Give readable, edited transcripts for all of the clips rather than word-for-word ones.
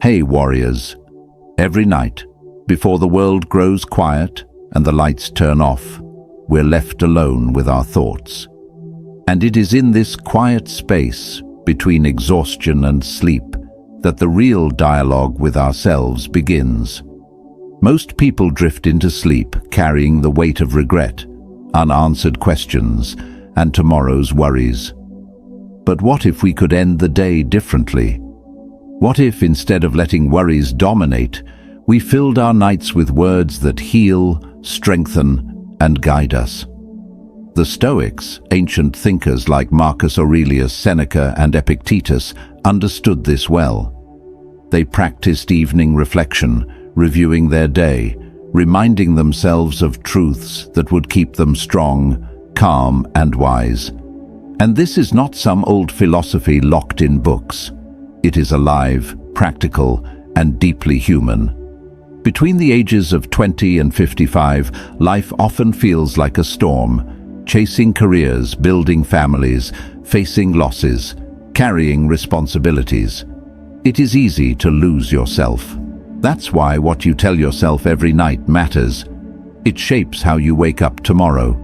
Hey warriors, every night, before the world grows quiet and the lights turn off, we're left alone with our thoughts. And it is in this quiet space between exhaustion and sleep that the real dialogue with ourselves begins. Most people drift into sleep carrying the weight of regret, unanswered questions, and tomorrow's worries. But what if we could end the day differently? What if, instead of letting worries dominate, we filled our nights with words that heal, strengthen, and guide us? The Stoics, ancient thinkers like Marcus Aurelius, Seneca, and Epictetus, understood this well. They practiced evening reflection, reviewing their day, reminding themselves of truths that would keep them strong, calm, and wise. And this is not some old philosophy locked in books. It is alive, practical, and deeply human. Between the ages of 20 and 55, life often feels like a storm, chasing careers, building families, facing losses, carrying responsibilities. It is easy to lose yourself. That's why what you tell yourself every night matters. It shapes how you wake up tomorrow.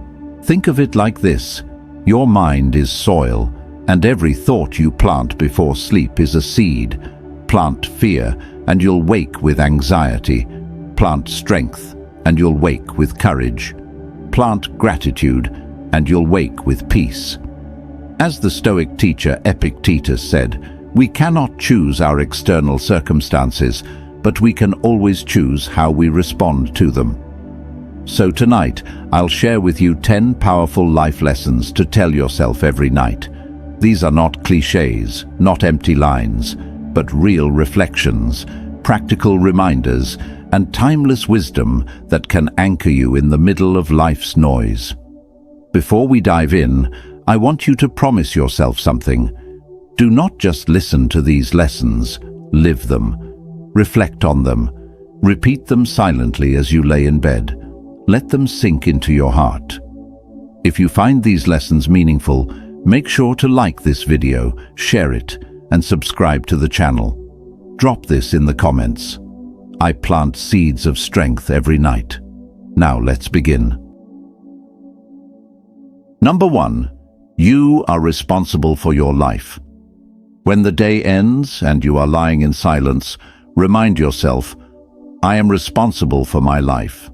Think of it like this: your mind is soil, and every thought you plant before sleep is a seed. Plant fear, and you'll wake with anxiety. Plant strength, and you'll wake with courage. Plant gratitude, and you'll wake with peace. As the Stoic teacher Epictetus said, we cannot choose our external circumstances, but we can always choose how we respond to them. So tonight, I'll share with you 10 powerful life lessons to tell yourself every night. These are not cliches, not empty lines, but real reflections, practical reminders, and timeless wisdom that can anchor you in the middle of life's noise. Before we dive in, I want you to promise yourself something. Do not just listen to these lessons, live them. Reflect on them. Repeat them silently as you lay in bed. Let them sink into your heart. If you find these lessons meaningful, make sure to like this video, share it, and subscribe to the channel. Drop this in the comments. I plant seeds of strength every night. Now let's begin. Number 1. You are responsible for your life. When the day ends and you are lying in silence, remind yourself, I am responsible for my life.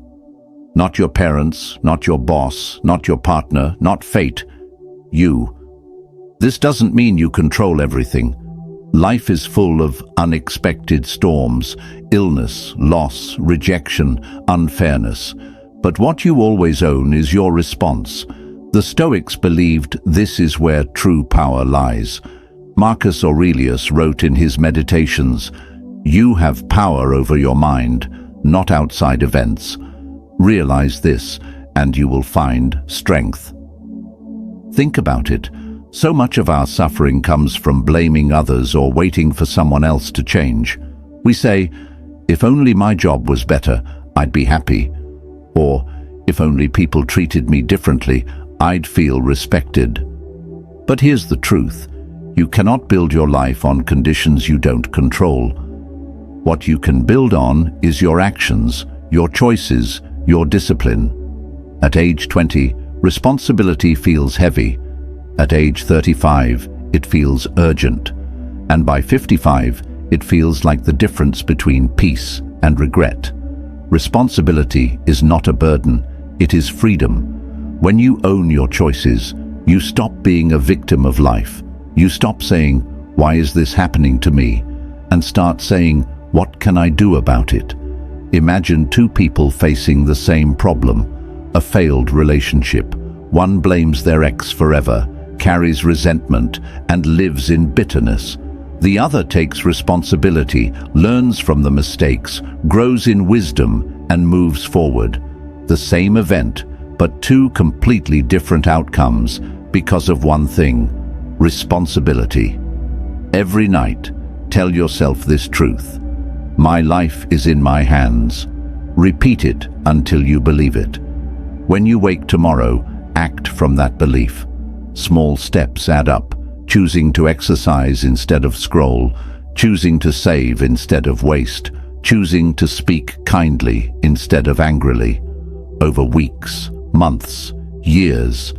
Not your parents, not your boss, not your partner, not fate. You. This doesn't mean you control everything. Life is full of unexpected storms, illness, loss, rejection, unfairness. But what you always own is your response. The Stoics believed this is where true power lies. Marcus Aurelius wrote in his Meditations, "You have power over your mind, not outside events. Realize this, and you will find strength." Think about it. So much of our suffering comes from blaming others or waiting for someone else to change. We say, if only my job was better, I'd be happy. Or, if only people treated me differently, I'd feel respected. But here's the truth. You cannot build your life on conditions you don't control. What you can build on is your actions, your choices, your discipline. At age 20, responsibility feels heavy. At age 35, it feels urgent. And by 55, it feels like the difference between peace and regret. Responsibility is not a burden, it is freedom. When you own your choices, you stop being a victim of life. You stop saying, why is this happening to me? And start saying, what can I do about it? Imagine two people facing the same problem, a failed relationship. One blames their ex forever, carries resentment, and lives in bitterness. The other takes responsibility, learns from the mistakes, grows in wisdom, and moves forward. The same event, but two completely different outcomes because of one thing: responsibility. Every night, tell yourself this truth. My life is in my hands. Repeat it until you believe it. When you wake tomorrow, act from that belief. Small steps add up. Choosing to exercise instead of scroll, choosing to save instead of waste, choosing to speak kindly instead of angrily. Over weeks, months, years,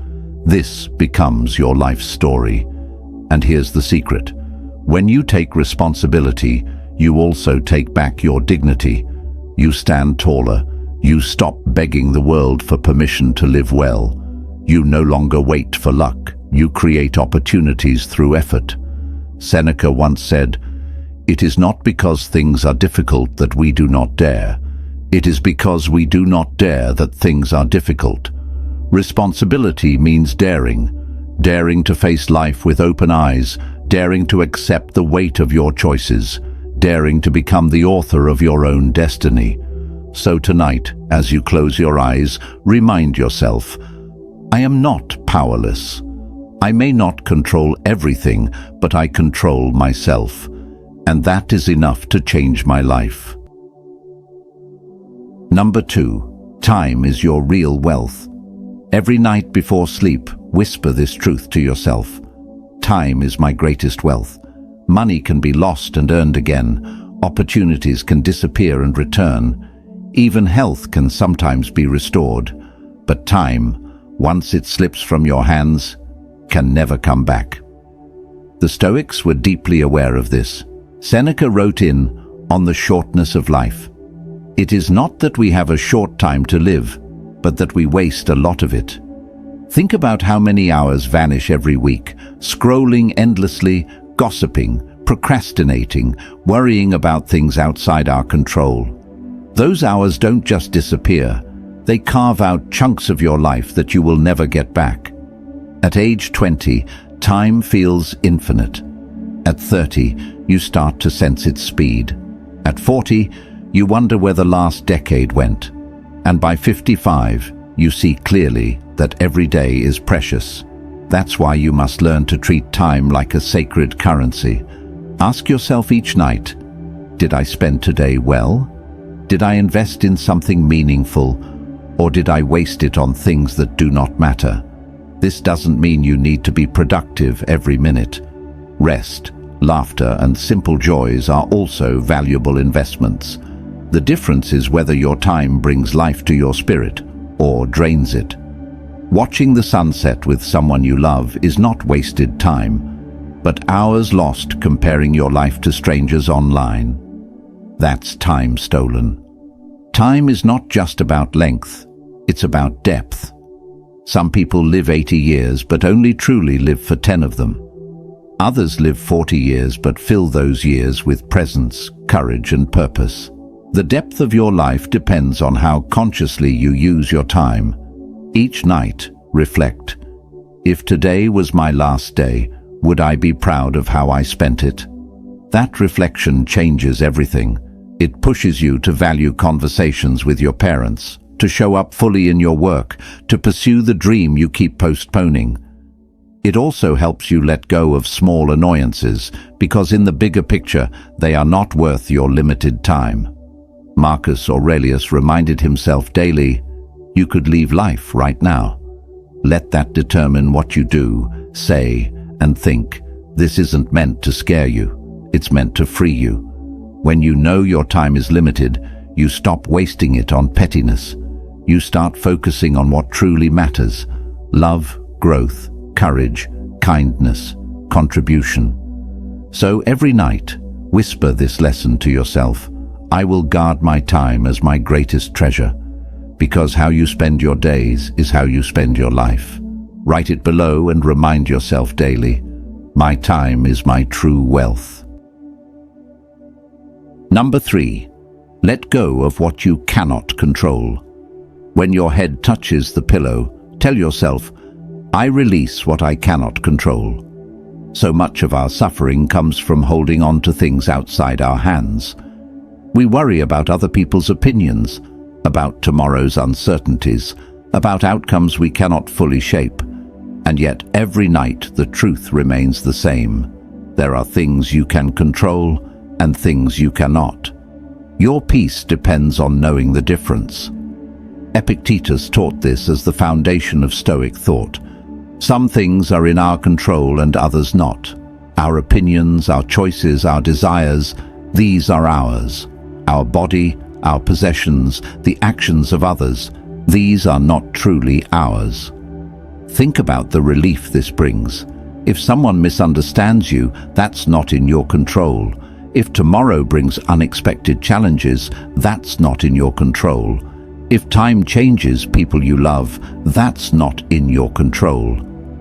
this becomes your life story. And here's the secret. When you take responsibility, you also take back your dignity. You stand taller. You stop begging the world for permission to live well. You no longer wait for luck. You create opportunities through effort. Seneca once said, "It is not because things are difficult that we do not dare. It is because we do not dare that things are difficult." Responsibility means daring. Daring to face life with open eyes, daring to accept the weight of your choices, daring to become the author of your own destiny. So tonight, as you close your eyes, remind yourself, I am not powerless. I may not control everything, but I control myself. And that is enough to change my life. Number 2, time is your real wealth. Every night before sleep, whisper this truth to yourself. Time is my greatest wealth. Money can be lost and earned again. Opportunities can disappear and return. Even health can sometimes be restored. But time, once it slips from your hands, can never come back. The Stoics were deeply aware of this. Seneca wrote on the shortness of life. It is not that we have a short time to live, but that we waste a lot of it. Think about how many hours vanish every week, scrolling endlessly, gossiping, procrastinating, worrying about things outside our control. Those hours don't just disappear, they carve out chunks of your life that you will never get back. At age 20, time feels infinite. At 30, you start to sense its speed. At 40, you wonder where the last decade went. And by 55, you see clearly that every day is precious. That's why you must learn to treat time like a sacred currency. Ask yourself each night, did I spend today well? Did I invest in something meaningful? Or did I waste it on things that do not matter? This doesn't mean you need to be productive every minute. Rest, laughter, and simple joys are also valuable investments. The difference is whether your time brings life to your spirit or drains it. Watching the sunset with someone you love is not wasted time, but hours lost comparing your life to strangers online. That's time stolen. Time is not just about length, it's about depth. Some people live 80 years but only truly live for 10 of them. Others live 40 years but fill those years with presence, courage, and purpose. The depth of your life depends on how consciously you use your time. Each night, reflect. If today was my last day, would I be proud of how I spent it? That reflection changes everything. It pushes you to value conversations with your parents, to show up fully in your work, to pursue the dream you keep postponing. It also helps you let go of small annoyances, because in the bigger picture, they are not worth your limited time. Marcus Aurelius reminded himself daily, you could leave life right now. Let that determine what you do, say, and think. This isn't meant to scare you. It's meant to free you. When you know your time is limited, you stop wasting it on pettiness. You start focusing on what truly matters: love, growth, courage, kindness, contribution. So every night, whisper this lesson to yourself. I will guard my time as my greatest treasure, because how you spend your days is how you spend your life. Write it below and remind yourself daily, my time is my true wealth. Number 3, let go of what you cannot control. When your head touches the pillow, tell yourself, I release what I cannot control. So much of our suffering comes from holding on to things outside our hands. We worry about other people's opinions, about tomorrow's uncertainties, about outcomes we cannot fully shape. And yet every night the truth remains the same. There are things you can control and things you cannot. Your peace depends on knowing the difference. Epictetus taught this as the foundation of Stoic thought. Some things are in our control and others not. Our opinions, our choices, our desires, these are ours. Our body, our possessions, the actions of others, these are not truly ours. Think about the relief this brings. If someone misunderstands you, that's not in your control. If tomorrow brings unexpected challenges, that's not in your control. If time changes people you love, that's not in your control.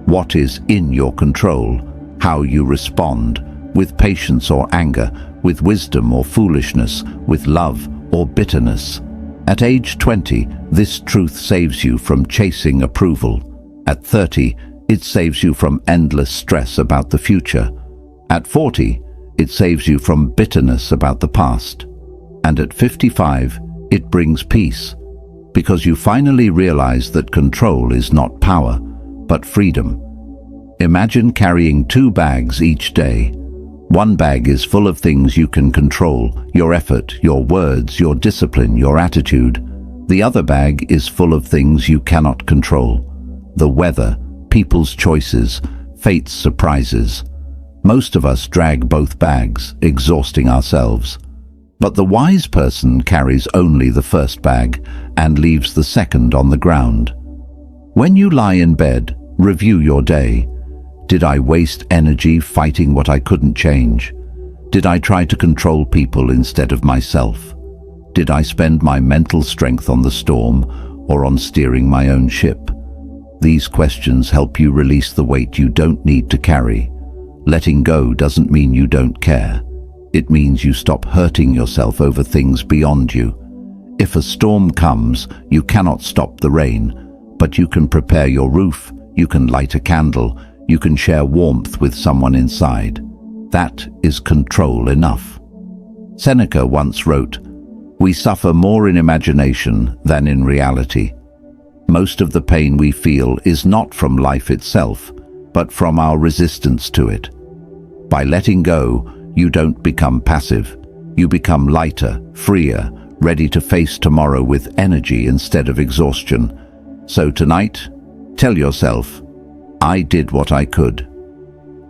What is in your control? How you respond, with patience or anger, with wisdom or foolishness, with love or bitterness. At age 20, this truth saves you from chasing approval. At 30, it saves you from endless stress about the future. At 40, it saves you from bitterness about the past. And at 55, it brings peace, because you finally realize that control is not power, but freedom. Imagine carrying 2 bags each day. One bag is full of things you can control, your effort, your words, your discipline, your attitude. The other bag is full of things you cannot control. The weather, people's choices, fate's surprises. Most of us drag both bags, exhausting ourselves. But the wise person carries only the first bag and leaves the second on the ground. When you lie in bed, review your day. Did I waste energy fighting what I couldn't change? Did I try to control people instead of myself? Did I spend my mental strength on the storm or on steering my own ship? These questions help you release the weight you don't need to carry. Letting go doesn't mean you don't care. It means you stop hurting yourself over things beyond you. If a storm comes, you cannot stop the rain, but you can prepare your roof, you can light a candle, you can share warmth with someone inside. That is control enough. Seneca once wrote, "We suffer more in imagination than in reality." Most of the pain we feel is not from life itself, but from our resistance to it. By letting go, you don't become passive. You become lighter, freer, ready to face tomorrow with energy instead of exhaustion. So tonight, tell yourself, I did what I could.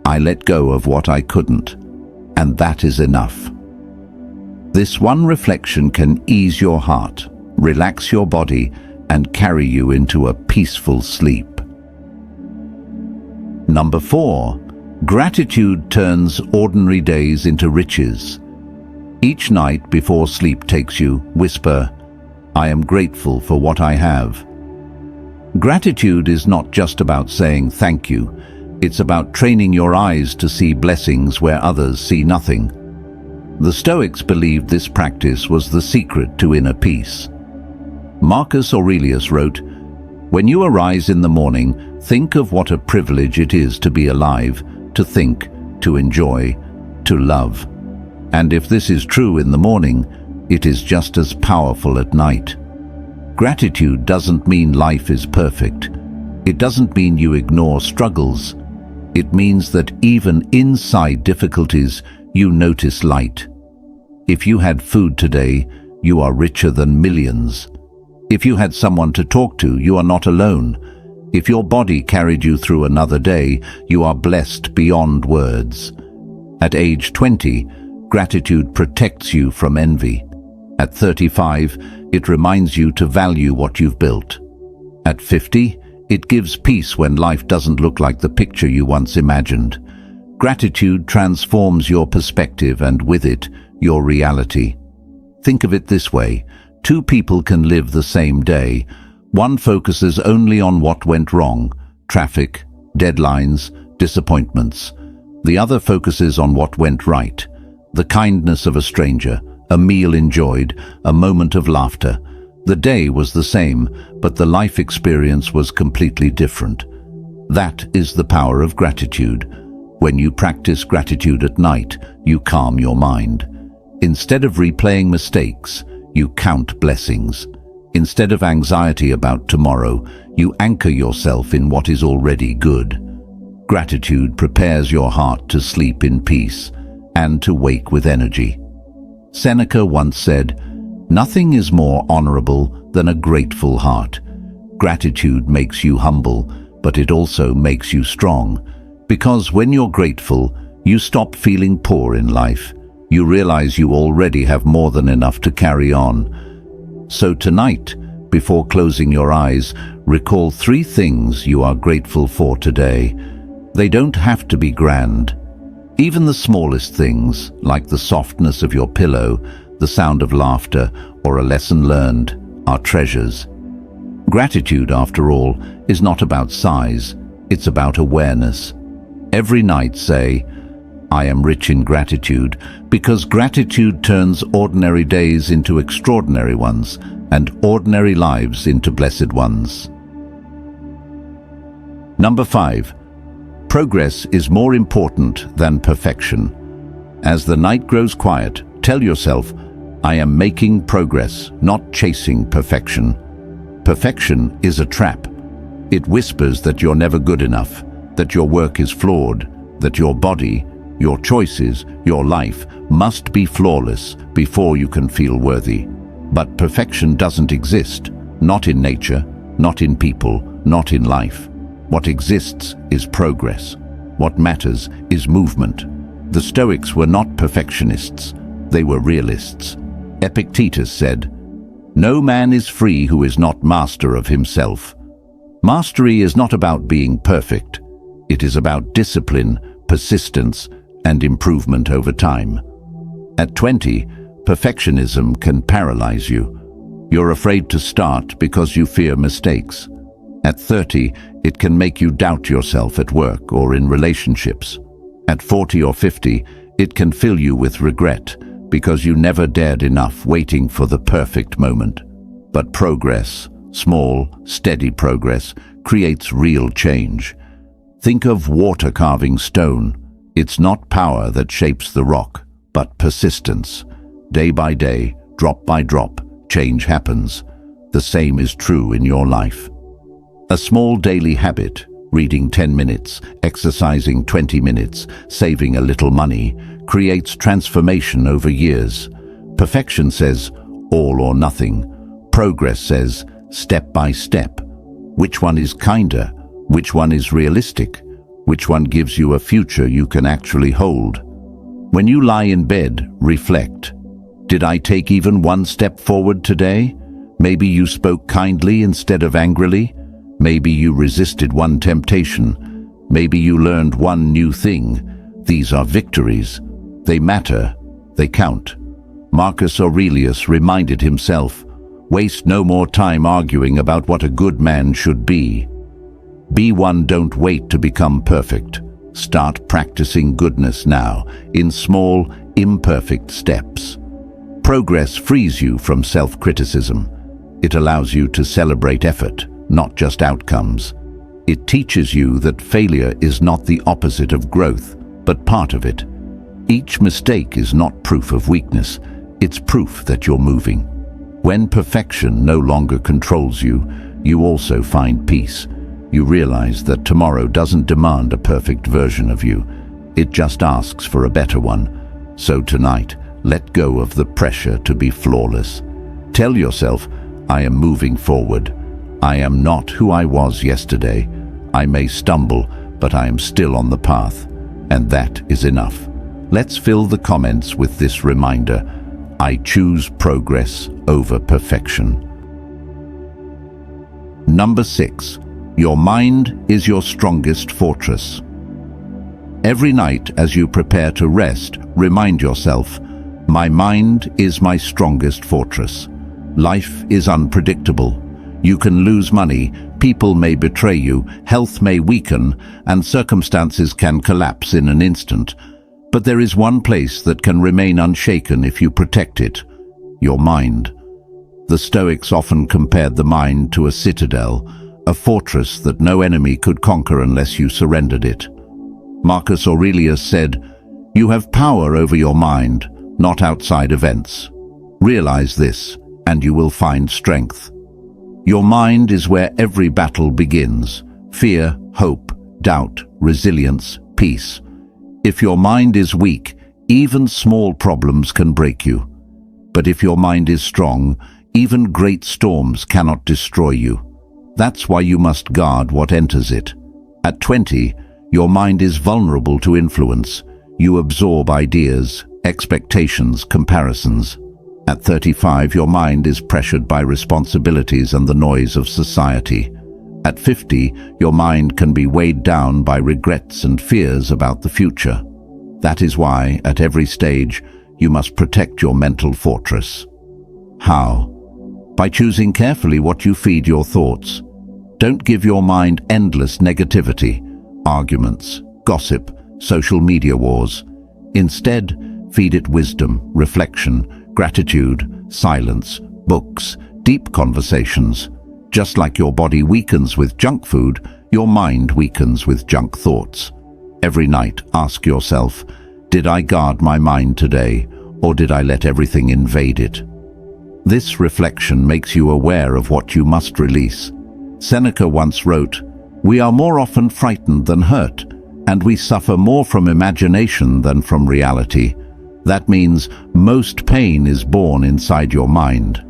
I let go of what I couldn't, and that is enough. This one reflection can ease your heart, relax your body, and carry you into a peaceful sleep. Number 4, gratitude turns ordinary days into riches. Each night before sleep takes you, whisper, I am grateful for what I have. Gratitude is not just about saying thank you. It's about training your eyes to see blessings where others see nothing. The Stoics believed this practice was the secret to inner peace. Marcus Aurelius wrote, "When you arise in the morning, think of what a privilege it is to be alive, to think, to enjoy, to love. And if this is true in the morning, it is just as powerful at night." Gratitude doesn't mean life is perfect. It doesn't mean you ignore struggles. It means that even inside difficulties, you notice light. If you had food today, you are richer than millions. If you had someone to talk to, you are not alone. If your body carried you through another day, you are blessed beyond words. At age 20, gratitude protects you from envy. At 35, it reminds you to value what you've built. At 50, it gives peace when life doesn't look like the picture you once imagined. Gratitude transforms your perspective and with it, your reality. Think of it this way. 2 people can live the same day. One focuses only on what went wrong, traffic, deadlines, disappointments. The other focuses on what went right, the kindness of a stranger, a meal enjoyed, a moment of laughter. The day was the same, but the life experience was completely different. That is the power of gratitude. When you practice gratitude at night, you calm your mind. Instead of replaying mistakes, you count blessings. Instead of anxiety about tomorrow, you anchor yourself in what is already good. Gratitude prepares your heart to sleep in peace and to wake with energy. Seneca once said, "Nothing is more honorable than a grateful heart." Gratitude makes you humble, but it also makes you strong. Because when you're grateful, You stop feeling poor in life. You realize you already have more than enough to carry on. So tonight, before closing your eyes, recall 3 things you are grateful for today. They don't have to be grand. Even the smallest things, like the softness of your pillow, the sound of laughter, or a lesson learned, are treasures. Gratitude, after all, is not about size, it's about awareness. Every night say, I am rich in gratitude, because gratitude turns ordinary days into extraordinary ones, and ordinary lives into blessed ones. Number 5. Progress is more important than perfection. As the night grows quiet, tell yourself, I am making progress, not chasing perfection. Perfection is a trap. It whispers that you're never good enough, that your work is flawed, that your body, your choices, your life must be flawless before you can feel worthy. But perfection doesn't exist, not in nature, not in people, not in life. What exists is progress. What matters is movement. The Stoics were not perfectionists, they were realists. Epictetus said, "No man is free who is not master of himself." Mastery is not about being perfect. It is about discipline, persistence, and improvement over time. At 20, perfectionism can paralyze you. You're afraid to start because you fear mistakes. At 30, it can make you doubt yourself at work or in relationships. At 40 or 50, it can fill you with regret because you never dared enough, waiting for the perfect moment. But progress, small, steady progress, creates real change. Think of water carving stone. It's not power that shapes the rock, but persistence. Day by day, drop by drop, change happens. The same is true in your life. A small daily habit, reading 10 minutes, exercising 20 minutes, saving a little money, creates transformation over years. Perfection says, all or nothing. Progress says, step by step. Which one is kinder? Which one is realistic? Which one gives you a future you can actually hold? When you lie in bed, reflect. Did I take even one step forward today? Maybe you spoke kindly instead of angrily. Maybe you resisted one temptation. Maybe you learned one new thing. These are victories. They matter. They count. Marcus Aurelius reminded himself, waste no more time arguing about what a good man should be. Be one, don't wait to become perfect. Start practicing goodness now, in small, imperfect steps. Progress frees you from self-criticism. It allows you to celebrate effort, not just outcomes. It teaches you that failure is not the opposite of growth, but part of it. Each mistake is not proof of weakness, it's proof that you're moving. When perfection no longer controls you, you also find peace. You realize that tomorrow doesn't demand a perfect version of you. It just asks for a better one. So tonight, let go of the pressure to be flawless. Tell yourself, I am moving forward. I am not who I was yesterday. I may stumble, but I am still on the path. And that is enough. Let's fill the comments with this reminder. I choose progress over perfection. Number 6. Your mind is your strongest fortress. Every night as you prepare to rest, remind yourself, my mind is my strongest fortress. Life is unpredictable. You can lose money, people may betray you, health may weaken, and circumstances can collapse in an instant. But there is one place that can remain unshaken if you protect it: your mind. The Stoics often compared the mind to a citadel, a fortress that no enemy could conquer unless you surrendered it. Marcus Aurelius said, "You have power over your mind, not outside events. Realize this, and you will find strength." Your mind is where every battle begins: fear, hope, doubt, resilience, peace. If your mind is weak, even small problems can break you. But if your mind is strong, even great storms cannot destroy you. That's why you must guard what enters it. At 20, your mind is vulnerable to influence. You absorb ideas, expectations, comparisons. At 35, your mind is pressured by responsibilities and the noise of society. At 50, your mind can be weighed down by regrets and fears about the future. That is why, at every stage, you must protect your mental fortress. How? By choosing carefully what you feed your thoughts. Don't give your mind endless negativity, arguments, gossip, social media wars. Instead, feed it wisdom, reflection, gratitude, silence, books, deep conversations. Just like your body weakens with junk food, your mind weakens with junk thoughts. Every night, ask yourself, did I guard my mind today, or did I let everything invade it? This reflection makes you aware of what you must release. Seneca once wrote, "We are more often frightened than hurt, and we suffer more from imagination than from reality." That means most pain is born inside your mind.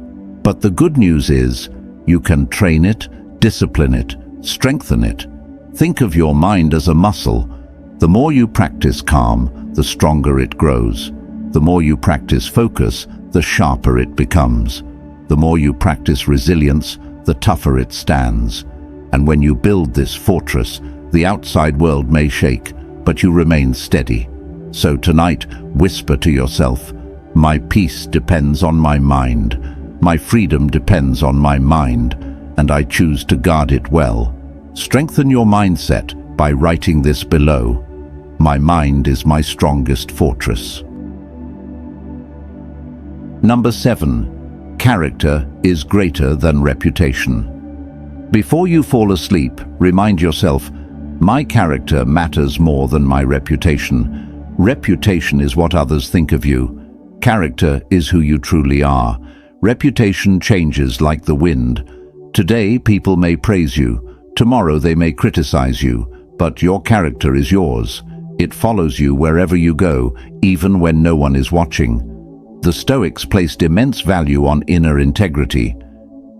But the good news is, you can train it, discipline it, strengthen it. Think of your mind as a muscle. The more you practice calm, the stronger it grows. The more you practice focus, the sharper it becomes. The more you practice resilience, the tougher it stands. And when you build this fortress, the outside world may shake, but you remain steady. So tonight, whisper to yourself, "My peace depends on my mind. My freedom depends on my mind, and I choose to guard it well." Strengthen your mindset by writing this below. My mind is my strongest fortress. Number 7. Character is greater than reputation. Before you fall asleep, remind yourself, my character matters more than my reputation. Reputation is what others think of you. Character is who you truly are. Reputation changes like the wind. Today, people may praise you. Tomorrow, they may criticize you. But your character is yours. It follows you wherever you go, even when no one is watching. The Stoics placed immense value on inner integrity.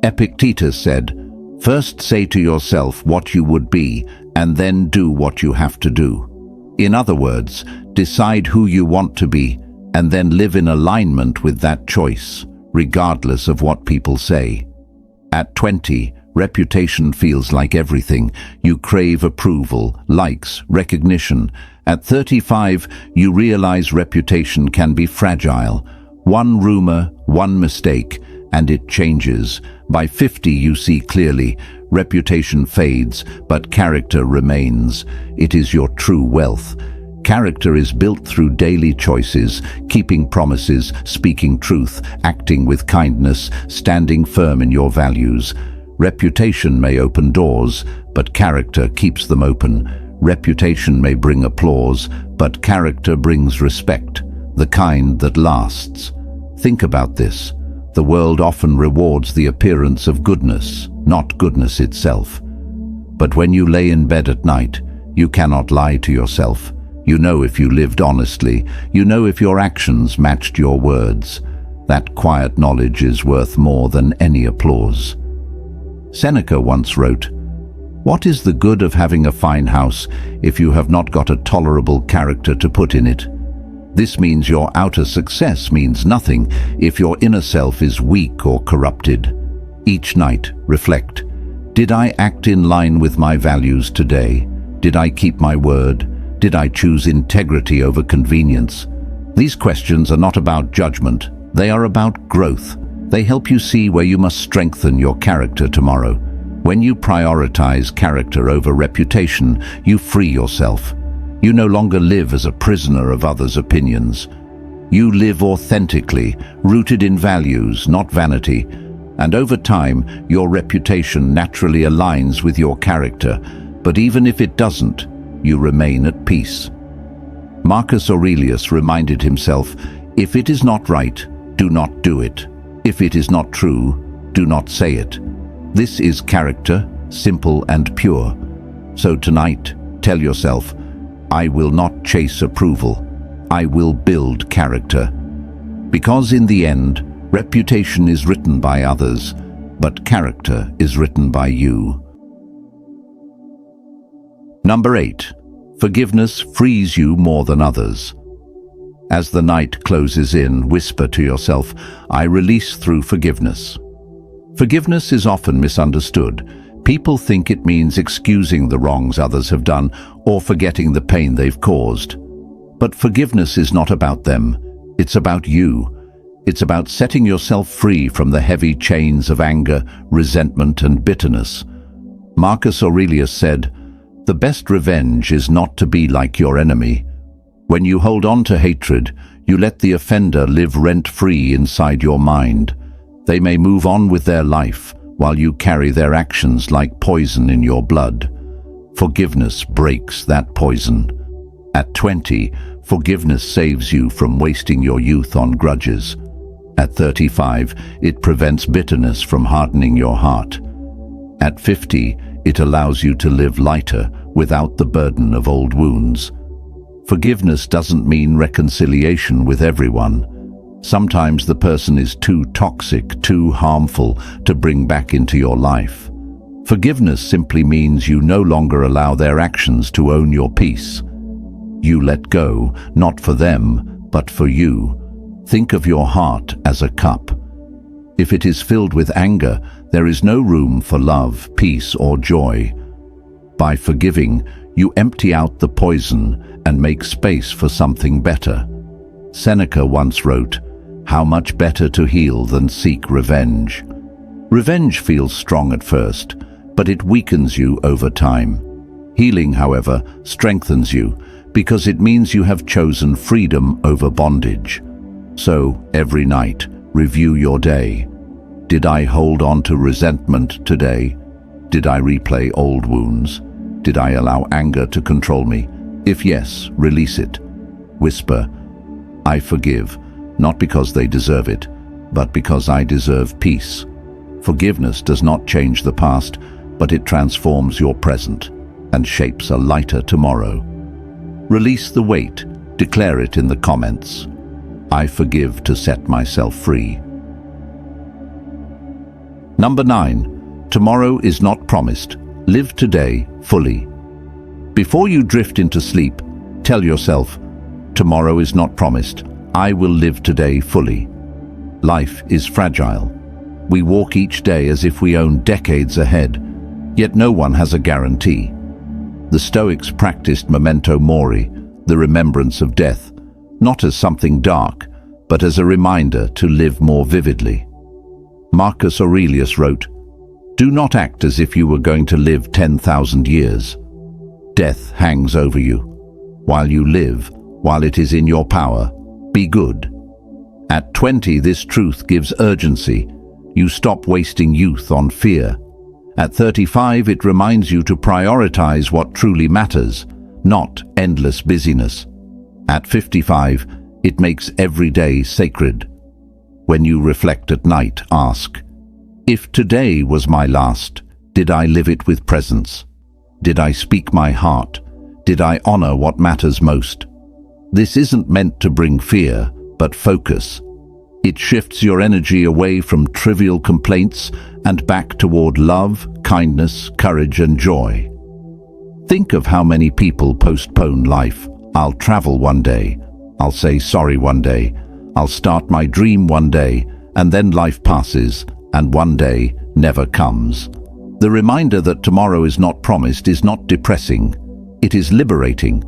Epictetus said, "First say to yourself what you would be, and then do what you have to do." In other words, decide who you want to be, and then live in alignment with that choice, regardless of what people say. At 20, reputation feels like everything. You crave approval, likes, recognition. At 35, you realize reputation can be fragile. One rumor, one mistake, and it changes. By 50, you see clearly. Reputation fades, but character remains. It is your true wealth. Character is built through daily choices, keeping promises, speaking truth, acting with kindness, standing firm in your values. Reputation may open doors, but character keeps them open. Reputation may bring applause, but character brings respect, the kind that lasts. Think about this. The world often rewards the appearance of goodness, not goodness itself. But when you lay in bed at night, you cannot lie to yourself. You know if you lived honestly. You know if your actions matched your words. That quiet knowledge is worth more than any applause. Seneca once wrote, "What is the good of having a fine house if you have not got a tolerable character to put in it?" This means your outer success means nothing if your inner self is weak or corrupted. Each night, reflect. Did I act in line with my values today? Did I keep my word? Did I choose integrity over convenience? These questions are not about judgment. They are about growth. They help you see where you must strengthen your character tomorrow. When you prioritize character over reputation, you free yourself. You no longer live as a prisoner of others' opinions. You live authentically, rooted in values, not vanity. And over time, your reputation naturally aligns with your character. But even if it doesn't, you remain at peace. Marcus Aurelius reminded himself, "If it is not right, do not do it. If it is not true, do not say it." This is character, simple and pure. So tonight, tell yourself, I will not chase approval. I will build character. Because in the end, reputation is written by others, but character is written by you. Number 8. Forgiveness frees you more than others. As the night closes in, whisper to yourself, I release through forgiveness. Forgiveness is often misunderstood. People think it means excusing the wrongs others have done or forgetting the pain they've caused. But forgiveness is not about them. It's about you. It's about setting yourself free from the heavy chains of anger, resentment, and bitterness. Marcus Aurelius said, "The best revenge is not to be like your enemy." When you hold on to hatred, you let the offender live rent-free inside your mind. They may move on with their life, while you carry their actions like poison in your blood. Forgiveness breaks that poison. At 20, forgiveness saves you from wasting your youth on grudges. At 35, it prevents bitterness from hardening your heart. At 50, it allows you to live lighter without the burden of old wounds. Forgiveness doesn't mean reconciliation with everyone. Sometimes the person is too toxic, too harmful to bring back into your life. Forgiveness simply means you no longer allow their actions to own your peace. You let go, not for them, but for you. Think of your heart as a cup. If it is filled with anger, there is no room for love, peace, or joy. By forgiving, you empty out the poison and make space for something better. Seneca once wrote, "How much better to heal than seek revenge." Revenge feels strong at first, but it weakens you over time. Healing, however, strengthens you because it means you have chosen freedom over bondage. So, every night, review your day. Did I hold on to resentment today? Did I replay old wounds? Did I allow anger to control me? If yes, release it. Whisper, I forgive, not because they deserve it, but because I deserve peace. Forgiveness does not change the past, but it transforms your present and shapes a lighter tomorrow. Release the weight. Declare it in the comments. I forgive to set myself free. Number 9. Tomorrow is not promised. Live today fully. Before you drift into sleep, tell yourself, tomorrow is not promised. I will live today fully. Life is fragile. We walk each day as if we own decades ahead, yet no one has a guarantee. The Stoics practiced memento mori, the remembrance of death, not as something dark, but as a reminder to live more vividly. Marcus Aurelius wrote, "Do not act as if you were going to live 10,000 years. Death hangs over you. While you live, while it is in your power, be good." At 20, this truth gives urgency. You stop wasting youth on fear. At 35, it reminds you to prioritize what truly matters, not endless busyness. At 55, it makes every day sacred. When you reflect at night, ask, if today was my last, did I live it with presence? Did I speak my heart? Did I honor what matters most? This isn't meant to bring fear, but focus. It shifts your energy away from trivial complaints and back toward love, kindness, courage, and joy. Think of how many people postpone life. I'll travel one day. I'll say sorry one day. I'll start my dream one day, and then life passes, and one day never comes. The reminder that tomorrow is not promised is not depressing. It is liberating.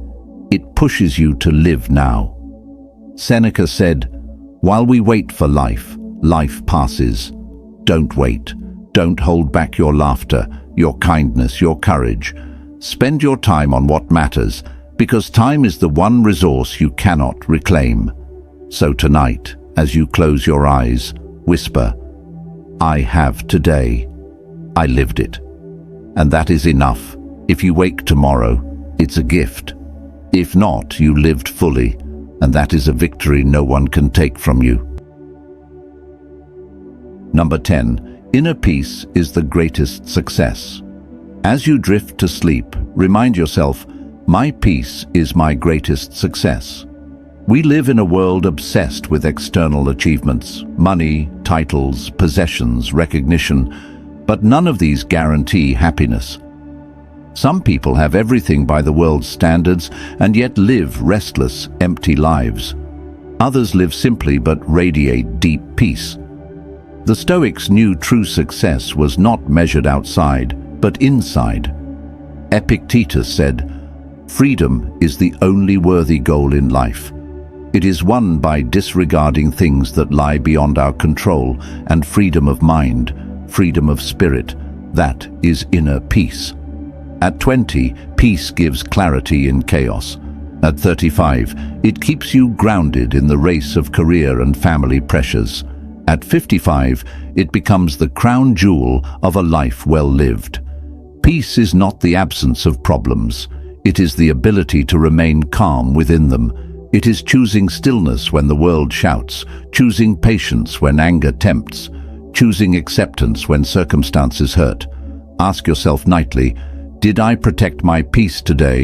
It pushes you to live now. Seneca said, "While we wait for life, life passes." Don't wait. Don't hold back your laughter, your kindness, your courage. Spend your time on what matters, because time is the one resource you cannot reclaim. So tonight, as you close your eyes, whisper, I have today. I lived it. And that is enough. If you wake tomorrow, it's a gift. If not, you lived fully, and that is a victory no one can take from you. Number 10. Inner peace is the greatest success. As you drift to sleep, remind yourself, my peace is my greatest success. We live in a world obsessed with external achievements, money, titles, possessions, recognition, but none of these guarantee happiness. Some people have everything by the world's standards and yet live restless, empty lives. Others live simply but radiate deep peace. The Stoics knew true success was not measured outside, but inside. Epictetus said, "Freedom is the only worthy goal in life. It is won by disregarding things that lie beyond our control, and freedom of mind, freedom of spirit, that is inner peace." At 20, peace gives clarity in chaos. At 35, it keeps you grounded in the race of career and family pressures. At 55, it becomes the crown jewel of a life well lived. Peace is not the absence of problems. It is the ability to remain calm within them. It is choosing stillness when the world shouts, choosing patience when anger tempts, choosing acceptance when circumstances hurt. Ask yourself nightly, did I protect my peace today,